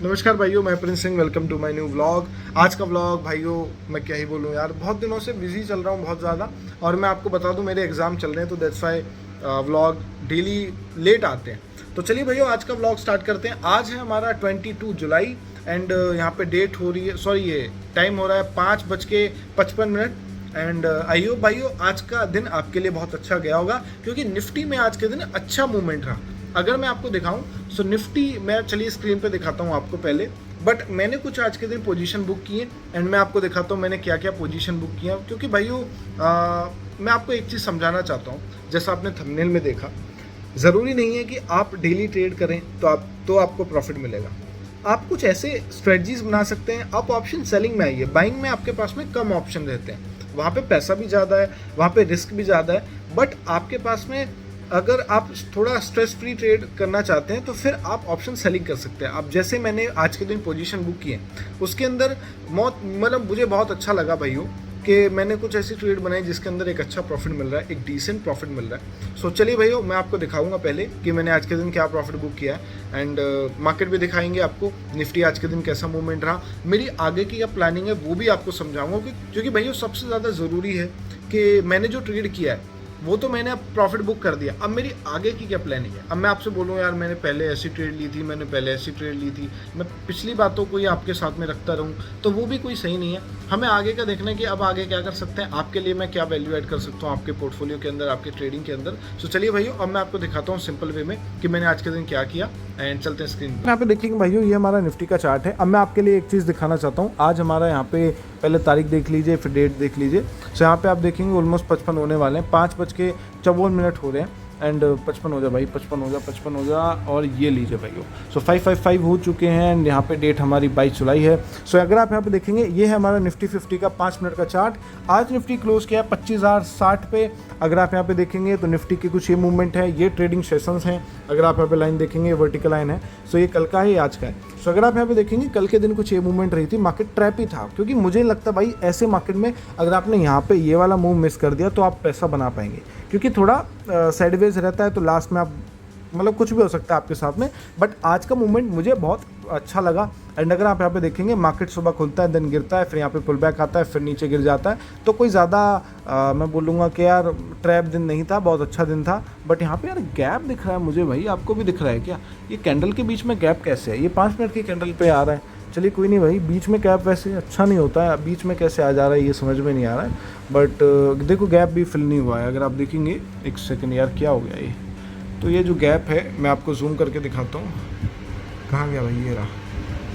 नमस्कार भाइयों, मैं Prince Singh. Welcome to my new vlog. आज का व्लॉग भाइयों मैं क्या ही बोलूँ यार, बहुत दिनों से बिजी चल रहा हूँ बहुत ज़्यादा। और मैं आपको बता दूँ मेरे एग्ज़ाम चल रहे हैं, तो that's why vlog daily late आते हैं। तो चलिए भाइयों, आज का व्लॉग स्टार्ट करते हैं। आज है हमारा 22 जुलाई एंड यहाँ पे डेट हो रही है, सॉरी ये टाइम हो रहा है 5:55। एंड आई होप भाइयों आज का दिन आपके लिए बहुत अच्छा गया होगा, क्योंकि निफ्टी में आज के दिन अच्छा मूवमेंट रहा। अगर मैं आपको दिखाऊं सो निफ्टी, मैं चलिए स्क्रीन पे दिखाता हूं आपको पहले। बट मैंने कुछ आज के दिन पोजीशन बुक किए एंड मैं आपको दिखाता हूं मैंने क्या क्या पोजीशन बुक किया। क्योंकि भाइयों मैं आपको एक चीज़ समझाना चाहता हूं। जैसा आपने थंबनेल में देखा, ज़रूरी नहीं है कि आप डेली ट्रेड करें तो आपको प्रॉफिट मिलेगा। आप कुछ ऐसे स्ट्रेटजीज बना सकते हैं। आप ऑप्शन सेलिंग में आइए। बाइंग में आपके पास में कम ऑप्शन रहते हैं, वहाँ पे पैसा भी ज़्यादा है, वहाँ पे रिस्क भी ज़्यादा है। बट आपके पास में अगर आप थोड़ा स्ट्रेस फ्री ट्रेड करना चाहते हैं तो फिर आप ऑप्शन सेलिंग कर सकते हैं। अब जैसे मैंने आज के दिन पोजीशन बुक की है, उसके अंदर मतलब मुझे बहुत अच्छा लगा भाइयों कि मैंने कुछ ऐसी ट्रेड बनाई जिसके अंदर एक अच्छा प्रॉफिट मिल रहा है, एक डिसेंट प्रॉफिट मिल रहा है। सो चलिए भाइयों, मैं आपको दिखाऊंगा पहले कि मैंने आज के दिन क्या प्रॉफिट बुक किया है एंड मार्केट भी दिखाएंगे आपको, निफ्टी आज के दिन कैसा मूवमेंट रहा, मेरी आगे की क्या प्लानिंग है वो भी आपको समझाऊंगा। क्योंकि भाइयों सबसे ज़्यादा ज़रूरी है कि मैंने जो ट्रेड किया है वो तो मैंने अब प्रॉफिट बुक कर दिया, अब मेरी आगे की क्या प्लानिंग है। अब मैं आपसे बोलूँ यार मैंने पहले ऐसी ट्रेड ली थी, मैंने पहले ऐसी ट्रेड ली थी, मैं पिछली बातों को ही आपके साथ में रखता रहूँ तो वो भी कोई सही नहीं है। हमें आगे का देखना है कि अब आगे क्या कर सकते हैं, आपके लिए मैं क्या वैल्यू ऐड कर सकता हूँ आपके पोर्टफोलियो के अंदर, आपके ट्रेडिंग के अंदर। सो चलिए भाइयों, अब मैं आपको दिखाता हूँ सिंपल वे में कि मैंने आज के दिन क्या किया एंड चलते हैं स्क्रीन पर। यहाँ पे देखिए भाइयों, ये हमारा निफ्टी का चार्ट है। अब मैं आपके लिए एक चीज़ दिखाना चाहता हूँ। आज हमारा यहाँ पे पहले तारीख देख लीजिए, फिर डेट देख लीजिए। सो यहाँ पे आप देखेंगे ऑलमोस्ट 55 होने वाले हैं, 5:54 हो रहे हैं एंड 55 हो जा भाई, 55 हो जा और ये लीजिए भाइयों। सो 555 हो चुके हैं एंड यहाँ पे डेट हमारी 22 जुलाई है। सो अगर आप यहाँ पे देखेंगे, ये है हमारा निफ्टी 50 का 5 मिनट का चार्ट। आज निफ्टी क्लोज किया है 25,060 पे। अगर आप यहाँ पे देखेंगे तो निफ्टी की कुछ ये मूवमेंट है, ये ट्रेडिंग सेशंस हैं। अगर आप यहाँ पे लाइन देखेंगे, वर्टिकल लाइन है। सो ये कल का है, आज का है। सो अगर आप यहाँ पे देखेंगे, कल के दिन कुछ ये मूवमेंट रही थी, मार्केट ट्रैप ही था। क्योंकि मुझे लगता है भाई ऐसे मार्केट में अगर आपने यहाँ पे ये वाला मूव मिस कर दिया तो आप पैसा बना पाएंगे, क्योंकि थोड़ा साइडवेज रहता है तो लास्ट में आप मतलब कुछ भी हो सकता है आपके साथ में। बट आज का मूवमेंट मुझे बहुत अच्छा लगा एंड अगर आप यहाँ पे देखेंगे, मार्केट सुबह खुलता है, देन गिरता है, फिर यहाँ पे पुल बैक आता है, फिर नीचे गिर जाता है। तो कोई ज़्यादा मैं बोलूँगा कि यार ट्रैप दिन नहीं था, बहुत अच्छा दिन था। बट यहाँ पे यार गैप दिख रहा है मुझे भाई, आपको भी दिख रहा है क्या? ये कैंडल के बीच में गैप कैसे है? ये 5 मिनट की कैंडल पे आ रहा है। चलिए कोई नहीं भाई, बीच में गैप वैसे अच्छा नहीं होता है, बीच में कैसे आ जा रहा है ये समझ में नहीं आ रहा है। बट देखो गैप भी फिल नहीं हुआ है। अगर आप देखेंगे, एक सेकेंड यार क्या हो गया ये, तो ये जो गैप है मैं आपको जूम करके दिखाता हूँ, कहाँ गया भाई, ये रहा।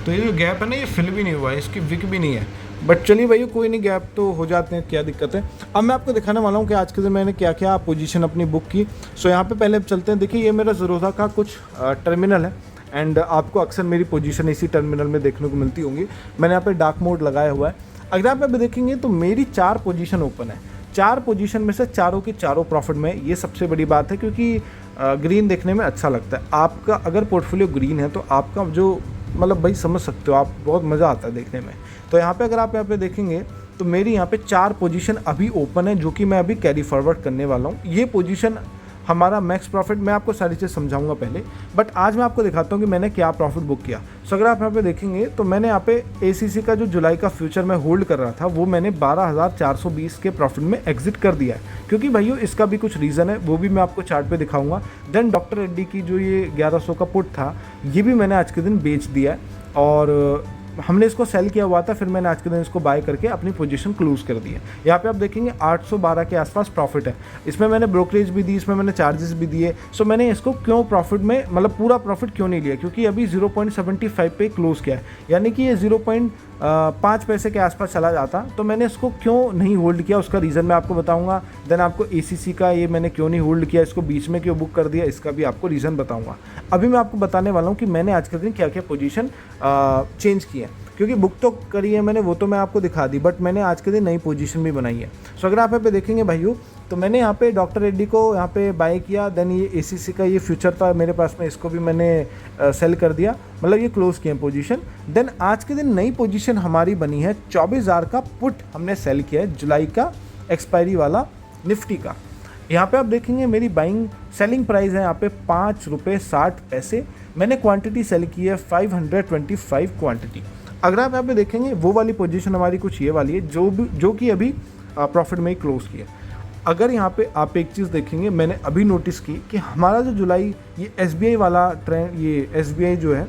तो ये जो गैप है ना, ये फिल भी नहीं हुआ है, इसकी विक भी नहीं है। बट चलिए भाई कोई नहीं, गैप तो हो जाते हैं, क्या दिक्कत है। अब मैं आपको दिखाने वाला हूँ कि आज के दिन मैंने क्या क्या पोजीशन अपनी बुक की। सो यहाँ पे पहले चलते हैं। देखिए ये मेरा ज़रोधा का कुछ टर्मिनल है एंड आपको अक्सर मेरी पोजीशन इसी टर्मिनल में देखने को मिलती होंगी। मैंने यहाँ पे डार्क मोड लगाया हुआ है। अगर आप अभी देखेंगे तो मेरी 4 पोजीशन ओपन है। 4 पोजीशन में से चारों की चारों प्रॉफिट में, ये सबसे बड़ी बात है, क्योंकि ग्रीन देखने में अच्छा लगता है। आपका अगर पोर्टफोलियो ग्रीन है तो आपका जो मतलब भाई समझ सकते हो आप, बहुत मज़ा आता है देखने में। तो यहाँ पे अगर आप यहाँ पे देखेंगे तो मेरी यहाँ पे 4 पोजीशन अभी ओपन है, जो कि मैं अभी कैरी फॉरवर्ड करने वाला हूँ। ये पोजीशन हमारा मैक्स प्रॉफिट, मैं आपको सारी चीज़ समझाऊंगा पहले, बट आज मैं आपको दिखाता हूँ कि मैंने क्या प्रॉफिट बुक किया। सो अगर आप यहाँ पे देखेंगे तो मैंने यहाँ पे एसीसी का जो जुलाई का फ्यूचर मैं होल्ड कर रहा था, वो मैंने 12,420 के प्रॉफिट में एग्जिट कर दिया है। क्योंकि भाइयों इसका भी कुछ रीज़न है, वो भी मैं आपको चार्ट पे दिखाऊंगा। देन डॉक्टर रेड्डी की जो ये 1100 का पुट था, ये भी मैंने आज के दिन बेच दिया है और हमने इसको सेल किया हुआ था, फिर मैंने आज के दिन इसको बाय करके अपनी पोजीशन क्लोज कर दी है। यहाँ पे आप देखेंगे 812 के आसपास प्रॉफिट है। इसमें मैंने ब्रोकरेज भी दी, इसमें मैंने चार्जेस भी दिए। सो मैंने इसको क्यों प्रॉफिट में, मतलब पूरा प्रॉफिट क्यों नहीं लिया, क्योंकि अभी 0.75 पे क्लोज किया है, यानी कि ये 0.5 पैसे के आसपास चला जाता। तो मैंने इसको क्यों नहीं होल्ड किया, उसका रीज़न मैं आपको बताऊँगा। देन आपको एसीसी का ये मैंने क्यों नहीं होल्ड किया, इसको बीच में क्यों बुक कर दिया, इसका भी आपको रीज़न बताऊँगा। अभी मैं आपको बताने वाला हूँ कि मैंने आज के दिन क्या क्या पोजीशन चेंज की है। क्योंकि बुक तो करी है मैंने, वो तो मैं आपको दिखा दी, बट मैंने आज के दिन नई पोजीशन भी बनाई है। सो अगर आप यहाँ पे देखेंगे भाइयों, तो मैंने यहाँ पे डॉक्टर रेड्डी को यहाँ पे बाय किया। देन ये एसीसी का ये फ्यूचर था मेरे पास में, इसको भी मैंने सेल कर दिया, मतलब ये क्लोज किया पोजीशन। देन आज के दिन नई पोजीशन हमारी बनी है, 24,000 का पुट हमने सेल किया है, जुलाई का एक्सपायरी वाला निफ्टी का। यहाँ पे आप देखेंगे मेरी बाइंग सेलिंग प्राइस है यहाँ पे 5 रुपये 60 पैसे। मैंने क्वांटिटी सेल की है 525 क्वांटिटी। अगर आप यहाँ पे देखेंगे वो वाली पोजीशन हमारी कुछ ये वाली है जो कि अभी प्रॉफिट में ही क्लोज की है। अगर यहाँ पे आप एक चीज़ देखेंगे, मैंने अभी नोटिस की कि हमारा जो जुलाई ये SBI वाला ट्रेंड, ये SBI जो है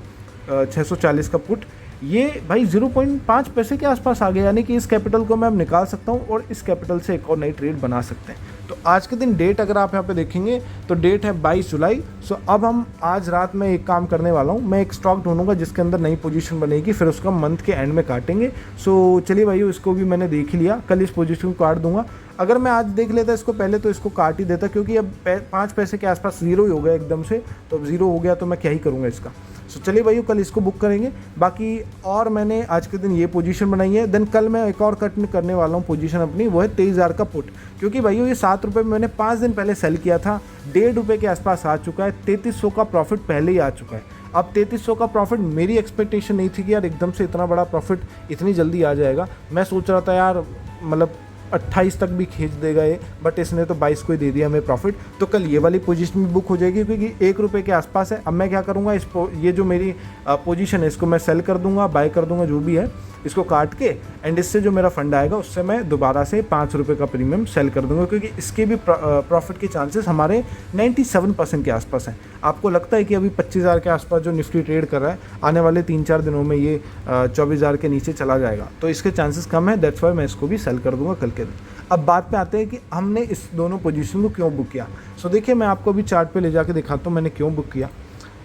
640 का पुट, ये भाई 0.5 पैसे के आसपास आ गया, यानी कि इस कैपिटल को मैं अब निकाल सकता हूँ और इस कैपिटल से एक और नई ट्रेड बना सकते हैं। तो आज के दिन डेट अगर आप यहाँ पे देखेंगे तो डेट है 22 जुलाई। सो अब हम आज रात में एक काम करने वाला हूँ, मैं एक स्टॉक ढूंढूंगा जिसके अंदर नई पोजीशन बनेगी, फिर उसका मंथ के एंड में काटेंगे। सो चलिए भाइयों, इसको भी मैंने देख ही लिया, कल इस पोजीशन को काट दूंगा। अगर मैं आज देख लेता इसको पहले तो इसको काट ही देता, क्योंकि अब 5 पैसे के आसपास ज़ीरो ही हो गया एकदम से, तो अब ज़ीरो हो गया तो मैं क्या ही करूँगा इसका। सो चलिए भाइयों, कल इसको बुक करेंगे। बाकी और मैंने आज के दिन ये पोजीशन बनाई है, देन कल मैं एक और कट करने वाला हूँ पोजीशन अपनी, वो है 23,000 का पुट, क्योंकि भाइयों ये 7 रुपये में मैंने 5 दिन पहले सेल किया था, 1.5 रुपये के आसपास आ चुका है, 3300 का प्रॉफिट पहले ही आ चुका है। अब 3300 का प्रॉफिट मेरी एक्सपेक्टेशन नहीं थी कि यार एकदम से इतना बड़ा प्रॉफिट इतनी जल्दी आ जाएगा। मैं सोच रहा था यार मतलब 28 तक भी खींच देगा ये, बट इसने तो 22 को ही दे दिया हमें प्रॉफिट। तो कल ये वाली पोजीशन भी बुक हो जाएगी, क्योंकि 1 रुपये के आसपास है। अब मैं क्या करूँगा, ये जो मेरी पोजीशन है इसको मैं सेल कर दूंगा, बाय कर दूंगा, जो भी है इसको काट के, एंड इससे जो मेरा फंड आएगा उससे मैं दोबारा से 5 रुपये का प्रीमियम सेल कर दूंगा, क्योंकि इसके भी प्रॉफिट के चांसेस हमारे 97% के आसपास हैं। आपको लगता है कि अभी 25,000 के आसपास जो निफ्टी ट्रेड कर रहा है, आने वाले 3-4 दिनों में ये 24,000 के नीचे चला जाएगा, तो इसके चांसेस कम है, दैट्स वाई मैं इसको भी सेल कर दूंगा कल के दिन। अब बात पे आते हैं कि हमने इस दोनों पोजीशन को क्यों बुक किया। सो देखिए, मैं आपको अभी चार्ट पे ले जाके दिखाता हूँ मैंने क्यों बुक किया।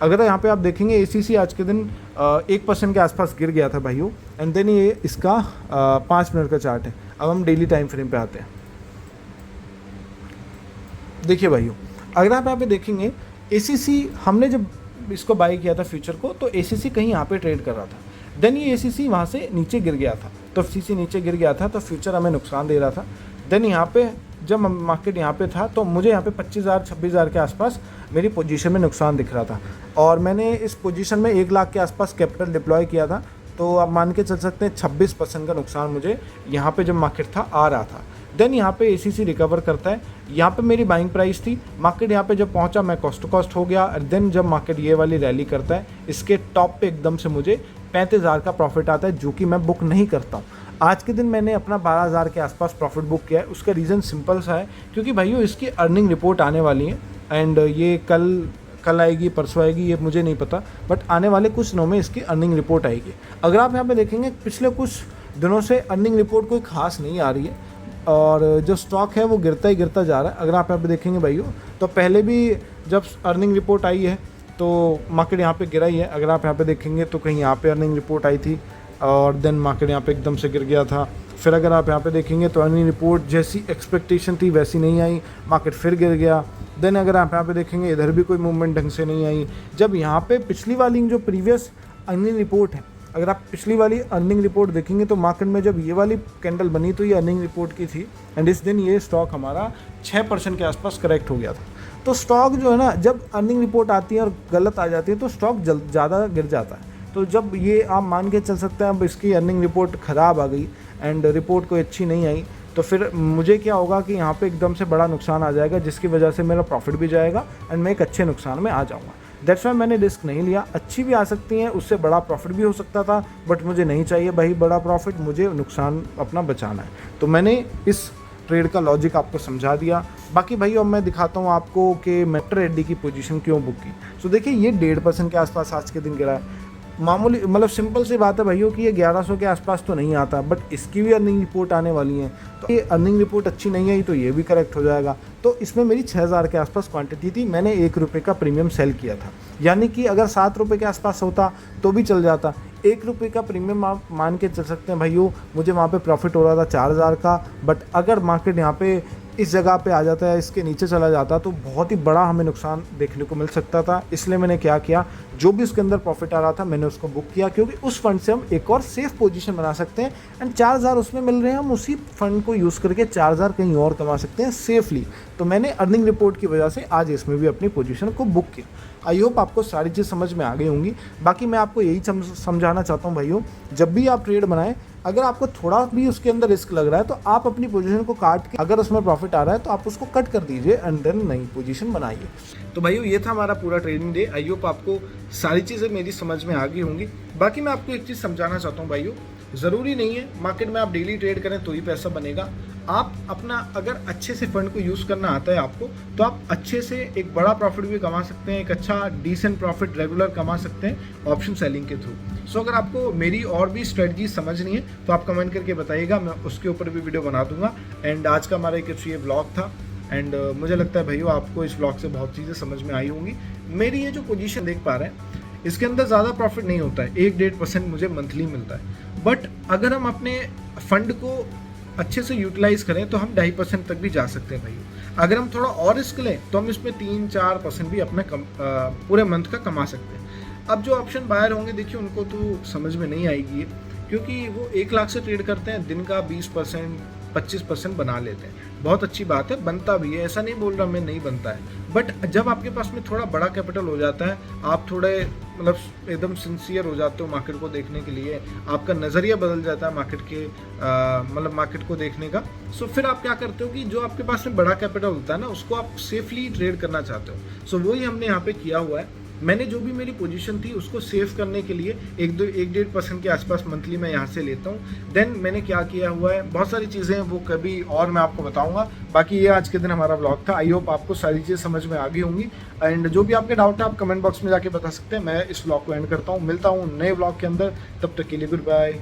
अगर यहाँ पे आप देखेंगे ACC आज के दिन 1% के आसपास गिर गया था भाइयों, एंड देन ये इसका 5 मिनट का चार्ट है। अब हम डेली टाइम फ्रेम पे आते हैं। देखिए भाइयों, अगर आप यहाँ पे देखेंगे ACC हमने जब इसको बाय किया था फ्यूचर को, तो ACC कहीं यहाँ पे ट्रेड कर रहा था, देन ये ACC वहाँ से नीचे गिर गया था, तो ACC नीचे गिर गया था तो फ्यूचर हमें नुकसान दे रहा था। देन यहाँ पे जब मार्केट यहाँ पे था तो मुझे यहाँ पे 25,000-26,000 के आसपास मेरी पोजीशन में नुकसान दिख रहा था, और मैंने इस पोजीशन में 1 लाख के आसपास कैपिटल डिप्लॉय किया था। तो आप मान के चल सकते हैं 26% का नुकसान मुझे यहाँ पे जब मार्केट था आ रहा था। देन यहाँ पे ACC रिकवर करता है, यहाँ पे मेरी बाइंग प्राइस थी, मार्केट यहाँ पे जब पहुँचा मैं कॉस्ट टू कॉस्ट हो गया। देन जब मार्केट ये वाली रैली करता है, इसके टॉप पे एकदम से मुझे 35,000 का प्रॉफिट आता है, जो कि मैं बुक नहीं करता हूँ। आज के दिन मैंने अपना 12,000 के आसपास प्रॉफिट बुक किया है। उसका रीज़न सिंपल सा है, क्योंकि भाइयों इसकी अर्निंग रिपोर्ट आने वाली है, एंड ये कल आएगी, परसों आएगी, ये मुझे नहीं पता, बट आने वाले कुछ दिनों में इसकी अर्निंग रिपोर्ट आएगी। अगर आप यहाँ पे देखेंगे पिछले कुछ दिनों से अर्निंग रिपोर्ट कोई खास नहीं आ रही है, और जो स्टॉक है वो गिरता ही गिरता जा रहा है। अगर आप यहाँ पे देखेंगे भाइयों, तो पहले भी जब अर्निंग रिपोर्ट आई है तो मार्केट यहाँ पे गिरा ही है। अगर आप यहाँ पे देखेंगे तो कहीं यहाँ पे अर्निंग रिपोर्ट आई थी, और देन मार्केट यहाँ पे एकदम से गिर गया था। फिर अगर आप यहाँ पे देखेंगे तो अर्निंग रिपोर्ट जैसी एक्सपेक्टेशन थी वैसी नहीं आई, मार्केट फिर गिर गया। देन अगर आप यहाँ पे देखेंगे इधर भी कोई मूवमेंट ढंग से नहीं आई। जब यहाँ पे पिछली वाली जो प्रीवियस अर्निंग रिपोर्ट है, अगर आप पिछली वाली अर्निंग रिपोर्ट देखेंगे तो मार्केट में जब ये वाली कैंडल बनी तो ये अर्निंग रिपोर्ट की थी, एंड इस दिन ये स्टॉक हमारा 6% के आसपास करेक्ट हो गया था। तो स्टॉक जो है ना, जब अर्निंग रिपोर्ट आती है और गलत आ जाती है तो स्टॉक ज़्यादा गिर जाता है। तो जब ये आप मान के चल सकते हैं अब इसकी अर्निंग रिपोर्ट ख़राब आ गई एंड रिपोर्ट कोई अच्छी नहीं आई, तो फिर मुझे क्या होगा कि यहाँ पे एकदम से बड़ा नुकसान आ जाएगा, जिसकी वजह से मेरा प्रॉफिट भी जाएगा एंड मैं एक अच्छे नुकसान में आ जाऊँगा। दैट्स वाई मैंने रिस्क नहीं लिया। अच्छी भी आ सकती हैं, उससे बड़ा प्रॉफिट भी हो सकता था, बट मुझे नहीं चाहिए भाई बड़ा प्रॉफिट, मुझे नुकसान अपना बचाना है। तो मैंने इस ट्रेड का लॉजिक आपको समझा दिया। बाकी भाई अब मैं दिखाता हूँ आपको कि मेट्रो एडी की पोजीशन क्यों बुक की। सो देखिए, ये 1.5% के आसपास आज के दिन गिरा है। मामूली मतलब सिंपल सी बात है भाइयों कि ये 1100 के आसपास तो नहीं आता, बट इसकी भी अर्निंग रिपोर्ट आने वाली है, तो ये अर्निंग रिपोर्ट अच्छी नहीं आई तो ये भी करेक्ट हो जाएगा। तो इसमें मेरी 6,000 के आसपास क्वांटिटी थी, मैंने 1 रुपये का प्रीमियम सेल किया था, यानी कि अगर 7 रुपये के आसपास होता तो भी चल जाता। 1 रुपये का प्रीमियम आप मान के चल सकते हैं भाइयों, मुझे वहाँ पे प्रॉफिट हो रहा था 4,000 का, बट अगर मार्केट यहाँ पे इस जगह पे आ जाता है, इसके नीचे चला जाता तो बहुत ही बड़ा हमें नुकसान देखने को मिल सकता था। इसलिए मैंने क्या किया, जो भी उसके अंदर प्रॉफिट आ रहा था मैंने उसको बुक किया, क्योंकि उस फंड से हम एक और सेफ पोजीशन बना सकते हैं एंड 4,000 उसमें मिल रहे हैं, हम उसी फंड को यूज़ करके 4,000 कहीं और कमा सकते हैं सेफली। तो मैंने अर्निंग रिपोर्ट की वजह से आज इसमें भी अपनी पोजीशन को बुक किया। आई होप आपको सारी चीज़ समझ में आ गई होंगी। बाकी मैं आपको यही समझाना चाहता हूँ भाइयों, जब भी आप ट्रेड बनाएं, अगर आपको थोड़ा भी उसके अंदर रिस्क लग रहा है तो आप अपनी पोजीशन को काट के, अगर उसमें प्रॉफिट आ रहा है तो आप उसको कट कर दीजिए एंड देन नई पोजीशन बनाइए। तो भाइयों ये था हमारा पूरा ट्रेडिंग डे। आई होप आपको सारी चीज़ें मेरी समझ में आ गई होंगी। बाकी मैं आपको एक चीज़ समझाना चाहता हूँ भाइयों, ज़रूरी नहीं है मार्केट में आप डेली ट्रेड करें तो ही पैसा बनेगा। आप अपना अगर अच्छे से फंड को यूज़ करना आता है आपको, तो आप अच्छे से एक बड़ा प्रॉफिट भी कमा सकते हैं, एक अच्छा डिसेंट प्रॉफिट रेगुलर कमा सकते हैं ऑप्शन सेलिंग के थ्रू। सो अगर आपको मेरी और भी स्ट्रेटजी समझनी है तो आप कमेंट करके बताइएगा, मैं उसके ऊपर भी वीडियो बना दूंगा। एंड आज का हमारा एक ये ब्लॉग था एंड मुझे लगता है भैया आपको इस ब्लॉग से बहुत चीज़ें समझ में आई होंगी। मेरी ये जो पोजीशन देख पा रहे हैं इसके अंदर ज़्यादा प्रॉफिट नहीं होता है, 1-1.5% मुझे मंथली मिलता है। बट अगर हम अपने फंड को अच्छे से यूटिलाइज करें तो हम 2.5% तक भी जा सकते हैं भाई। अगर हम थोड़ा और रिस्क लें तो हम इसमें 3-4% भी अपने पूरे मंथ का कमा सकते हैं। अब जो ऑप्शन बायर होंगे देखिए उनको तो समझ में नहीं आएगी, क्योंकि वो 1 लाख से ट्रेड करते हैं, दिन का 20% 25% बना लेते हैं। बहुत अच्छी बात है, बनता भी है, ऐसा नहीं बोल रहा मैं नहीं बनता है। बट जब आपके पास में थोड़ा बड़ा कैपिटल हो जाता है, आप थोड़े मतलब एकदम सिंसियर हो जाते हो मार्केट को देखने के लिए, आपका नज़रिया बदल जाता है मार्केट के मतलब मार्केट को देखने का। सो फिर आप क्या करते हो कि जो आपके पास में बड़ा कैपिटल होता है ना, उसको आप सेफली ट्रेड करना चाहते हो। सो वही हमने यहाँ पे किया हुआ है। मैंने जो भी मेरी पोजीशन थी उसको सेव करने के लिए 1-1.5% के आसपास मंथली मैं यहाँ से लेता हूँ। देन मैंने क्या किया हुआ है, बहुत सारी चीज़ें वो कभी और मैं आपको बताऊँगा। बाकी ये आज के दिन हमारा ब्लॉग था। आई होप आपको सारी चीज़ें समझ में आ गई होंगी। एंड जो भी आपके डाउट है आप कमेंट बॉक्स में जाके बता सकते हैं। मैं इस ब्लॉग को एंड करता हूँ, मिलता हूँ नए ब्लॉग के अंदर, तब तक के लिए गुड बाय।